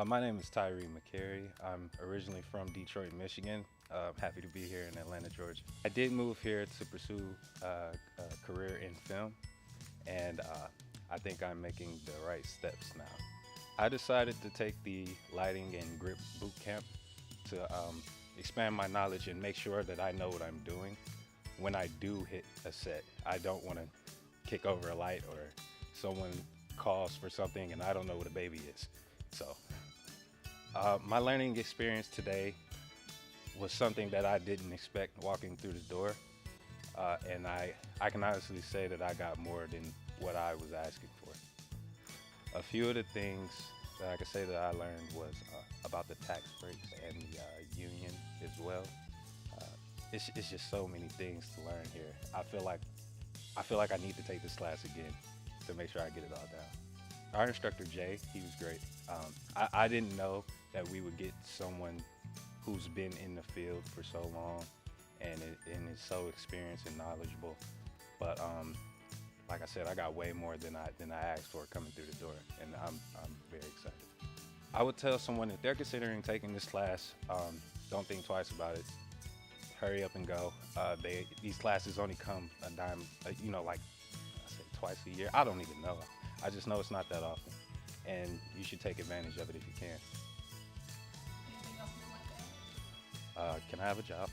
My name is Tyree McCary. I'm originally from Detroit, Michigan. Happy to be here in Atlanta, Georgia. I did move here to pursue a career in film, and I think I'm making the right steps now. I decided to take the lighting and grip boot camp to expand my knowledge and make sure that I know what I'm doing when I do hit a set. I don't want to kick over a light or someone calls for something and I don't know what a baby is. So my learning experience today was something that I didn't expect walking through the door. And I can honestly say that I got more than what I was asking for. A few of the things that I could say that I learned was about the tax breaks and the union as well. Uh, it's just so many things to learn here. I feel like I need to take this class again to make sure I get it all down. Our instructor Jay, he was great. I didn't know that we would get someone who's been in the field for so long and is so experienced and knowledgeable. But like I said, I got way more than I asked for coming through the door, and I'm very excited. I would tell someone if they're considering taking this class, don't think twice about it. Hurry up and go. These classes only come a dime, like I say twice a year. I don't even know. I just know it's not that often, and you should take advantage of it if you can. Anything else you want to add? Can I have a job?